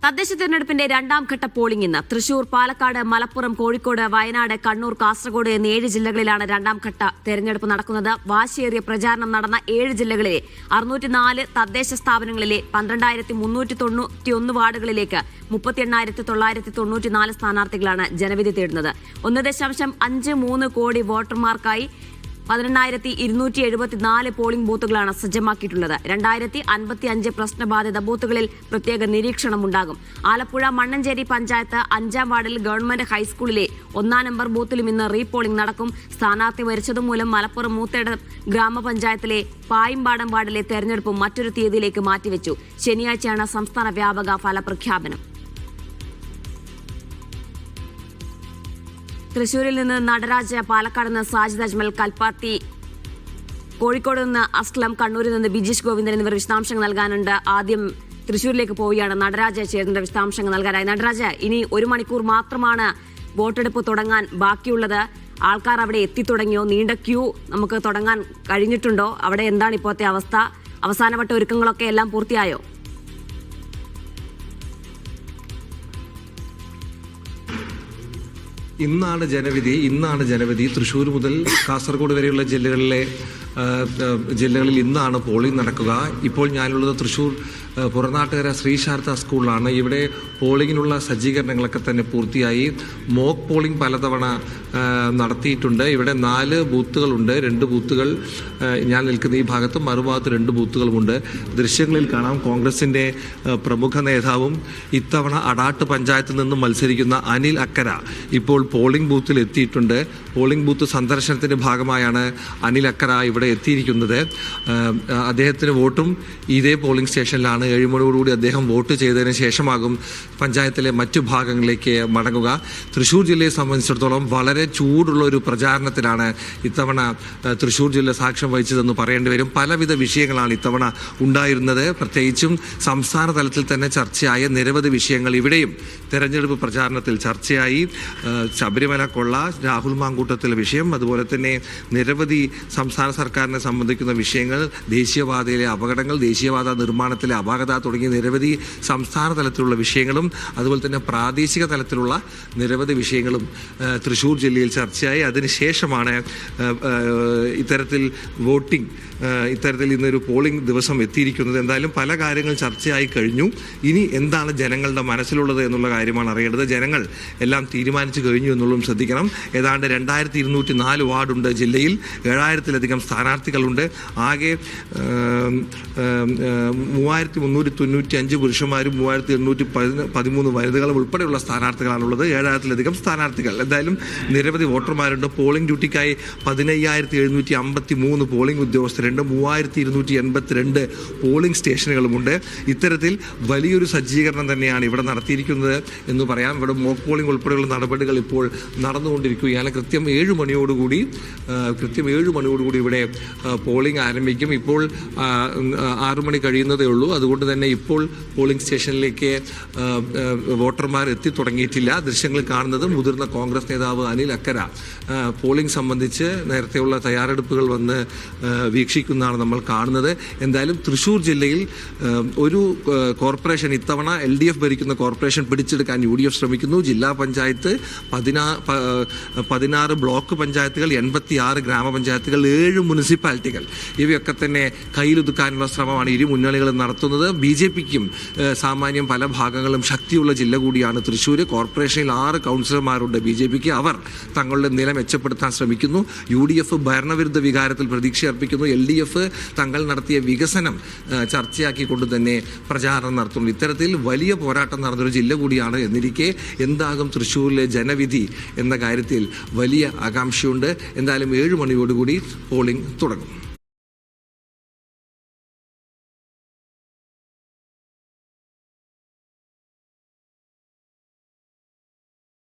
തദ്ദേശ തെരഞ്ഞെടുപ്പിന്റെ രണ്ടാം ഘട്ട പോളിംഗ് ഇന്ന് തൃശൂർ, പാലക്കാട്, മലപ്പുറം, കോഴിക്കോട്, വയനാട്, കണ്ണൂർ, കാസർഗോഡ് എന്നീ 7 ജില്ലകളിലാണ് രണ്ടാം ഘട്ട തെരഞ്ഞെടുപ്പ് നടക്കുന്നത്. വാശിയേറിയ പ്രചാരണം നടന്ന 7 ജില്ലകളിലെ 604 തദ്ദേശ സ്ഥാപനങ്ങളിലെ 12,391 വാർഡുകളിലേക്ക് 38,994 സ്ഥാനാർത്ഥികളാണ് ജനവിധി തേടുന്നത്. 1.53 കോടി വോട്ടർമാർക്കായി 18,274 പോളിംഗ് ബൂത്തുകളാണ് സജ്ജമാക്കിയിട്ടുള്ളത്. 2055 പ്രശ്നബാധിത ബൂത്തുകളിൽ പ്രത്യേക നിരീക്ഷണമുണ്ടാകും. ആലപ്പുഴ മണ്ണഞ്ചേരി പഞ്ചായത്ത് 5-ാം വാർഡിൽ ഗവൺമെന്റ് ഹൈസ്കൂളിലെ 1-ാം നമ്പർ ബൂത്തിലും ഇന്ന് റീപോളിംഗ് നടക്കും. സ്ഥാനാർത്ഥി മരിച്ചതുമൂലം മലപ്പുറം മൂത്തേടം ഗ്രാമപഞ്ചായത്തിലെ പായിമ്പാടം വാർഡിലെ തെരഞ്ഞെടുപ്പ് മറ്റൊരു തീയതിയിലേക്ക് മാറ്റിവെച്ചു. ശനിയാഴ്ചയാണ് സംസ്ഥാന വ്യാപക ഫലപ്രഖ്യാപനം. തൃശൂരിൽ നിന്ന് നടരാജ്, പാലക്കാട് നിന്ന് സാജിദ് അജ്മൽ, കൽപ്പാത്തി, കോഴിക്കോട് നിന്ന് അസ്ലം, കണ്ണൂരിൽ നിന്ന് ബിജീഷ് ഗോവിന്ദൻ എന്നിവർ വിശദാംശങ്ങൾ നൽകാനുണ്ട്. ആദ്യം തൃശൂരിലേക്ക് പോവുകയാണ് നടരാജ് ചേരുന്ന വിശദാംശങ്ങൾ നൽകാനായി. നടരാജ്, ഇനി 1 മണിക്കൂർ മാത്രമാണ് വോട്ടെടുപ്പ് തുടങ്ങാൻ ബാക്കിയുള്ളത്. ആൾക്കാർ അവിടെ എത്തിത്തുടങ്ങിയോ? നീണ്ട ക്യൂ നമുക്ക് തുടങ്ങാൻ കഴിഞ്ഞിട്ടുണ്ടോ? അവിടെ എന്താണ് ഇപ്പോഴത്തെ അവസ്ഥ? അവസാനവട്ട ഒരുക്കങ്ങളൊക്കെ എല്ലാം പൂർത്തിയായോ? ഇന്നാണ് ജനവിധി. തൃശ്ശൂർ മുതൽ കാസർഗോഡ് വരെയുള്ള ജില്ലകളിൽ ഇന്നാണ് പോളിംഗ് നടക്കുക. ഇപ്പോൾ ഞാനുള്ളത് തൃശ്ശൂർ പുറനാട്ടുകര ശ്രീ ശാരദ സ്കൂളിലാണ്. ഇവിടെ പോളിംഗിനുള്ള സജ്ജീകരണങ്ങളൊക്കെ തന്നെ പൂർത്തിയായി. മോക്ക് പോളിംഗ് പലതവണ നടത്തിയിട്ടുണ്ട്. ഇവിടെ 4 ബൂത്തുകളുണ്ട്. 2 ബൂത്തുകൾ ഞാൻ നിൽക്കുന്ന ഈ ഭാഗത്തും മറുഭാഗത്ത് 2 ബൂത്തുകളുമുണ്ട്. ദൃശ്യങ്ങളിൽ കാണാം കോൺഗ്രസിന്റെ പ്രമുഖ നേതാവും ഇത്തവണ അടാട്ട് പഞ്ചായത്തിൽ നിന്നും മത്സരിക്കുന്ന അനിൽ അക്കര ഇപ്പോൾ പോളിംഗ് ബൂത്തിൽ എത്തിയിട്ടുണ്ട്. പോളിംഗ് ബൂത്ത് സന്ദർശനത്തിന്റെ ഭാഗമായാണ് അനിൽ അക്കര ഇവിടെ എത്തിയിരിക്കുന്നത്. അദ്ദേഹത്തിന് വോട്ടും ഇതേ പോളിംഗ് സ്റ്റേഷനിലാണ്. 7 മണിയോടുകൂടി അദ്ദേഹം വോട്ട് ചെയ്തതിന് ശേഷമാകും പഞ്ചായത്തിലെ മറ്റു ഭാഗങ്ങളിലേക്ക് മടങ്ങുക. തൃശ്ശൂർ ജില്ലയെ സംബന്ധിച്ചിടത്തോളം വളരെ ചൂടുള്ള ഒരു പ്രചാരണത്തിലാണ് ഇത്തവണ തൃശ്ശൂർ ജില്ല സാക്ഷ്യം വഹിച്ചതെന്ന് പറയേണ്ടി വരും. പലവിധ വിഷയങ്ങളാണ് ഇത്തവണ ഉണ്ടായിരുന്നത്. പ്രത്യേകിച്ചും സംസ്ഥാന തലത്തിൽ തന്നെ ചർച്ചയായ നിരവധി വിഷയങ്ങൾ ഇവിടെയും തെരഞ്ഞെടുപ്പ് പ്രചാരണത്തിൽ ചർച്ചയായി. ശബരിമല കൊള്ള, രാഹുൽ മാങ്കൂട്ടത്തിലെ വിഷയം, അതുപോലെ തന്നെ നിരവധി സംസ്ഥാന സർക്കാരിനെ സംബന്ധിക്കുന്ന വിഷയങ്ങൾ, ദേശീയപാതയിലെ അപകടങ്ങൾ, ദേശീയപാത നിർമ്മാണത്തിലെ അപാകത തുടങ്ങിയ നിരവധി സംസ്ഥാന തലത്തിലുള്ള വിഷയങ്ങളും അതുപോലെ തന്നെ പ്രാദേശിക തലത്തിലുള്ള നിരവധി വിഷയങ്ങളും തൃശ്ശൂർ ജില്ലയിൽ ചർച്ചയായി. അതിനുശേഷമാണ് ഇത്തരത്തിൽ ഇന്നൊരു പോളിംഗ് ദിവസം എത്തിയിരിക്കുന്നത്. എന്തായാലും പല കാര്യങ്ങൾ ചർച്ചയായി കഴിഞ്ഞു. ഇനി എന്താണ് ജനങ്ങളുടെ മനസ്സിലുള്ളത് എന്നുള്ള കാര്യമാണ് അറിയേണ്ടത്. ജനങ്ങൾ എല്ലാം തീരുമാനിച്ചു കഴിഞ്ഞു എന്നുള്ളതും ശ്രദ്ധിക്കണം. ഏതാണ്ട് 2204 വാർഡുണ്ട് ജില്ലയിൽ. 7000-ലധികം സ്ഥാനാർത്ഥികളുണ്ട്. ആകെ 3395 പുരുഷന്മാരും 3813 വനിതകളും ഉൾപ്പെടെയുള്ള സ്ഥാനാർത്ഥികളാണുള്ളത്. 7000-ലധികം സ്ഥാനാർത്ഥികൾ. എന്തായാലും നിരവധി വോട്ടർമാരുണ്ട്. പോളിംഗ് ഡ്യൂട്ടിക്കായി 15,753 പോളിംഗ് ഉദ്യോഗസ്ഥരുണ്ട്. 3282 പോളിംഗ് സ്റ്റേഷനുകളുമുണ്ട്. ഇത്തരത്തിൽ വലിയൊരു സജ്ജീകരണം തന്നെയാണ് ഇവിടെ നടത്തിയിരിക്കുന്നത് എന്ന് പറയാം. ഇവിടെ മോക്ക് പോളിംഗ് ഉൾപ്പെടെയുള്ള നടപടികൾ ഇപ്പോൾ നടന്നുകൊണ്ടിരിക്കുകയാണ്. കൃത്യം 7 മണിയോടുകൂടി ഇവിടെ പോളിംഗ് ആരംഭിക്കും. ഇപ്പോൾ 6 മണി കഴിയുന്നതേ ഉള്ളൂ. അതുകൊണ്ട് തന്നെ ഇപ്പോൾ പോളിംഗ് സ്റ്റേഷനിലേക്ക് വോട്ടർമാർ എത്തി തുടങ്ങിയിട്ടില്ല. ദൃശ്യങ്ങൾ കാണുന്നത് മുതിർന്ന കോൺഗ്രസ് നേതാവ് അനിൽ അക്കര പോളിംഗ് സംബന്ധിച്ച് നേരത്തെയുള്ള തയ്യാറെടുപ്പുകൾ വന്ന് വീക്ഷിക്കുന്നതാണ് നമ്മൾ കാണുന്നത്. എന്തായാലും തൃശ്ശൂർ ജില്ലയിൽ ഒരു കോർപ്പറേഷൻ, ഇത്തവണ LDF ഭരിക്കുന്ന കോർപ്പറേഷൻ പിടിച്ചെടുക്കാൻ UDF ശ്രമിക്കുന്നു. ജില്ലാ പഞ്ചായത്ത് 16 ബ്ലോക്ക് പഞ്ചായത്തുകൾ, 86 ഗ്രാമപഞ്ചായത്തുകൾ, 7 മുനിസിപ്പാലിറ്റികൾ, ഇവയൊക്കെ തന്നെ കയ്യിലൊതുക്കാനുള്ള ശ്രമമാണ് ഇരു മുന്നണികളും നടത്തുന്നത്. BJPക്കും സാമാന്യം പല ഭാഗങ്ങളും ശക്തിയുള്ള ജില്ല കൂടിയാണ് തൃശ്ശൂർ. കോർപ്പറേഷനിൽ 6 കൗൺസിലർമാരുണ്ട് BJPക്ക്. അവർ തങ്ങളുടെ നില മെച്ചപ്പെടുത്താൻ ശ്രമിക്കുന്നു. UDF ഭരണവിരുദ്ധ വികാരത്തിൽ പ്രതീക്ഷ അർപ്പിക്കുന്നു. LDF തങ്ങൾ നടത്തിയ വികസനം ചർച്ചയാക്കിക്കൊണ്ട് തന്നെ പ്രചാരണം നടത്തുന്നു. ഇത്തരത്തിൽ വലിയ പോരാട്ടം നടന്നൊരു ജില്ല കൂടിയാണ് എന്നിരിക്കെ എന്താകും തൃശ്ശൂരിലെ ജനവിധി എന്ന കാര്യത്തിൽ വലിയ ആകാംക്ഷയുണ്ട്. എന്തായാലും 7 മണിയോടുകൂടി പോളിംഗ് തുടങ്ങും.